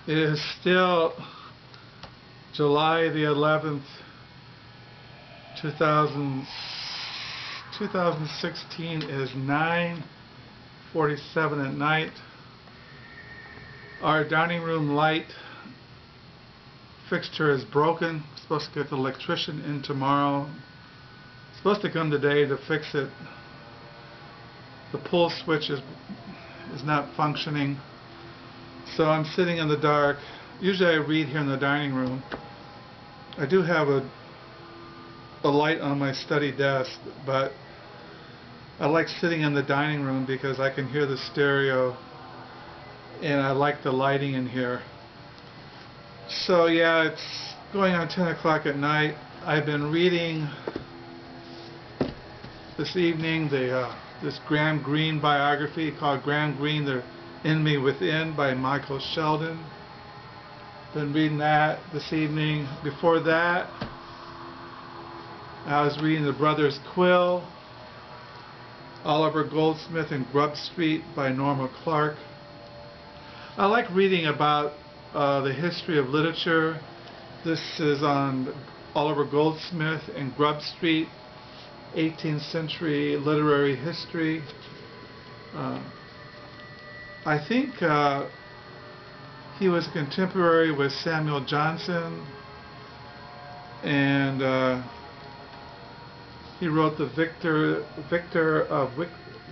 It is still July the 11th, 2000, 2016. It is 9:47 at night. Our dining room light fixture is broken. We're supposed to get the electrician in tomorrow. Supposed to come today to fix it. The pull switch is not functioning. So I'm sitting in the dark. Usually I read here in the dining room. I do have a light on my study desk, but I like sitting in the dining room because I can hear the stereo and I like the lighting in here. So yeah, it's going on 10 o'clock at night. I've been reading this evening this Graham Greene biography called Graham Greene, The Enemy Within by Michael Sheldon. Been reading that this evening. Before that, I was reading The Brothers Quill, Oliver Goldsmith and Grub Street by Norma Clark. I like reading about the history of literature. This is on Oliver Goldsmith and Grub Street, 18th century literary history. I think he was contemporary with Samuel Johnson, and he wrote the Victor of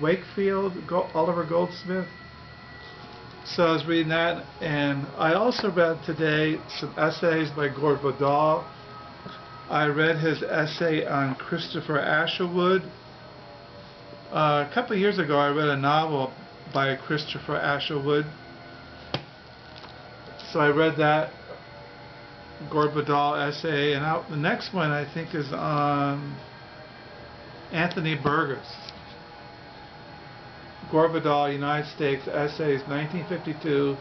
Wakefield, Oliver Goldsmith. So I was reading that, and I also read today some essays by Gore Vidal. I read his essay on Christopher Asherwood. A couple of years ago I read a novel by Christopher Asherwood. So I read that Gore Vidal essay, and the next one I think is on Anthony Burgess. Gore Vidal, United States Essays, 1952 to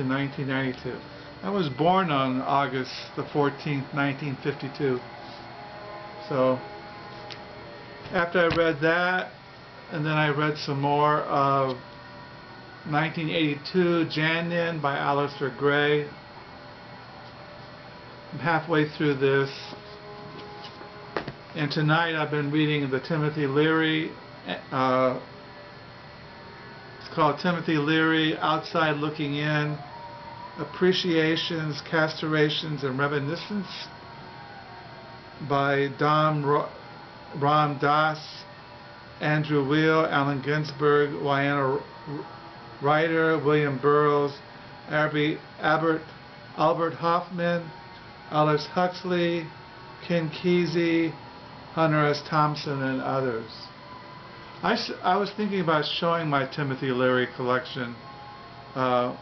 1992. I was born on August the 14th, 1952. So after I read that, and then I read some more of 1982, Janyan by Alistair Gray. I'm halfway through this. And tonight I've been reading the Timothy Leary. It's called Timothy Leary, Outside Looking In, Appreciations, Castrations, and Reminiscence by Ram Das, Andrew Weil, Allen Ginsberg, Wynonna Ryder, William Burroughs, Albert Hoffman, Aldous Huxley, Ken Kesey, Hunter S. Thompson, and others. I was thinking about showing my Timothy Leary collection. I'm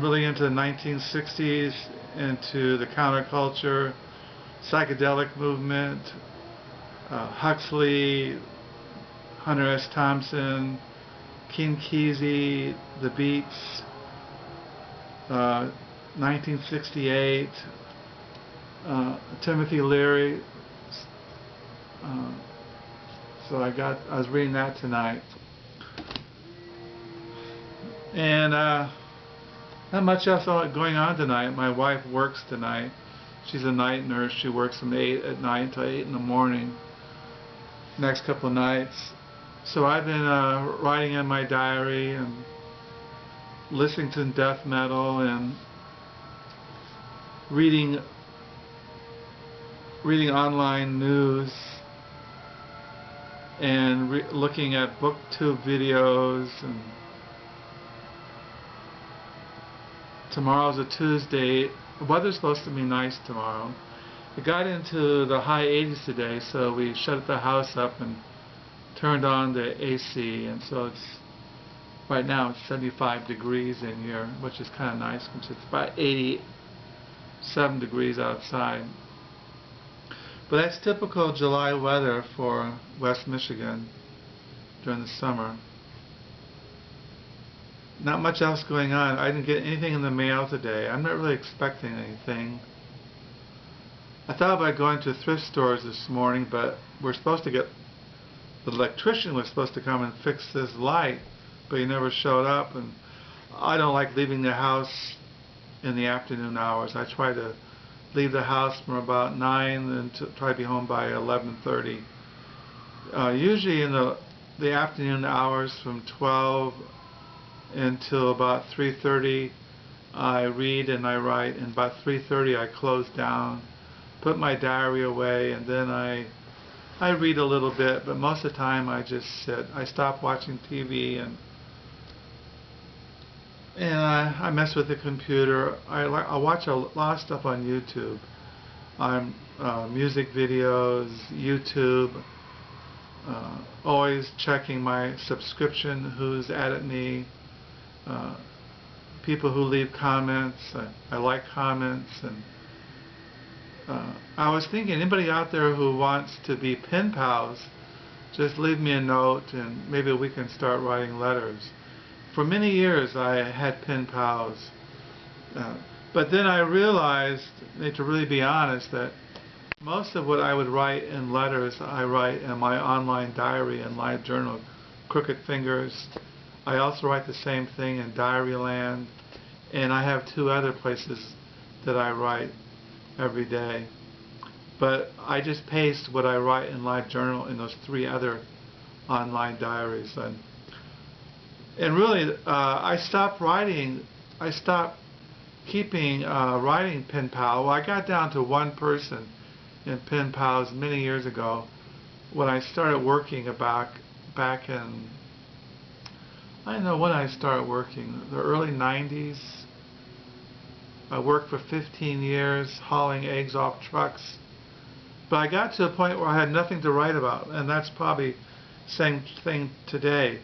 really into the 1960s, into the counterculture, psychedelic movement, Huxley, Hunter S. Thompson, Ken Kesey, The Beats, 1968, Timothy Leary. So I was reading that tonight. And not much else going on tonight. My wife works tonight. She's a night nurse. She works from 8 at night until 8 in the morning. Next couple of nights. So I've been writing in my diary and listening to death metal and reading online news and looking at booktube videos. And tomorrow's a Tuesday. The weather's supposed to be nice tomorrow. It got into the high 80s today, so we shut the house up and turned on the AC, and so right now it's 75 degrees in here, which is kind of nice since it's about 87 degrees outside. But that's typical July weather for West Michigan during the summer. Not much else going on. I didn't get anything in the mail today. I'm not really expecting anything. I thought about going to thrift stores this morning, but we're supposed to get, the electrician was supposed to come and fix this light, but he never showed up, and I don't like leaving the house in the afternoon hours. I try to leave the house from about 9 and try to be home by 11:30. Usually in the afternoon hours from 12 until about 3:30, I read and I write, and by 3:30 I close down, put my diary away, and then I read a little bit, but most of the time I just sit. I stop watching TV and I mess with the computer. I watch a lot of stuff on YouTube. Music videos, YouTube. Always checking my subscription, who's added me. People who leave comments. I like comments. And I was thinking, anybody out there who wants to be pen pals, just leave me a note and maybe we can start writing letters. For many years I had pen pals, but then I realized, to really be honest, that most of what I would write in letters I write in my online diary and live journal, Crooked Fingers. I also write the same thing in Diaryland, and I have 2 other places that I write every day. But I just paste what I write in live journal in those 3 other online diaries. And really, I stopped writing. I stopped keeping writing pen pal. Well, I got down to 1 person in pen pals many years ago when I started working back in, I don't know when I started working, the early 90s. I worked for 15 years hauling eggs off trucks. But I got to a point where I had nothing to write about, and that's probably the same thing today.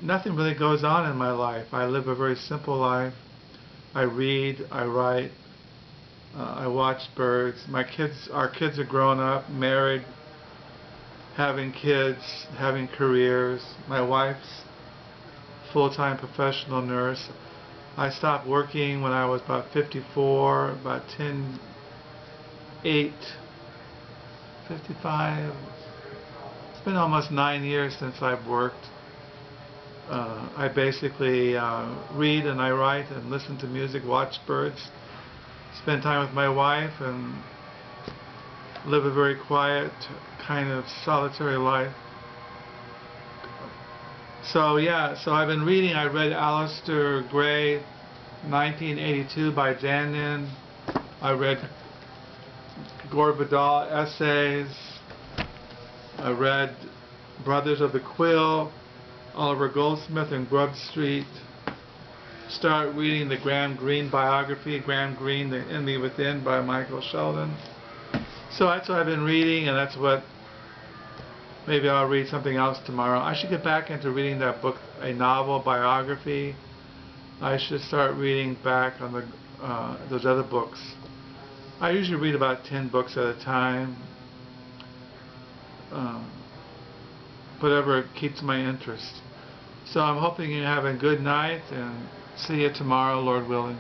Nothing really goes on in my life. I live a very simple life. I read, I write, I watch birds. Our kids are grown up, married, having kids, having careers. My wife's a full-time professional nurse. I stopped working when I was about 54, about 55. It's been almost 9 years since I've worked. I basically read and I write and listen to music, watch birds, spend time with my wife, and live a very quiet, kind of solitary life. So yeah, so I've been reading. I read Aleister Gray, 1982 by Janin. I read Gore Vidal essays. I read Brothers of the Quill, Oliver Goldsmith and Grub Street. Start reading the Graham Greene biography, Graham Greene, The Enemy Within by Michael Sheldon. So that's what I've been reading, and that's what, maybe I'll read something else tomorrow. I should get back into reading that book, a novel biography. I should start reading back on those other books. I usually read about 10 books at a time. Whatever keeps my interest. So I'm hoping you have a good night, and see you tomorrow, Lord willing.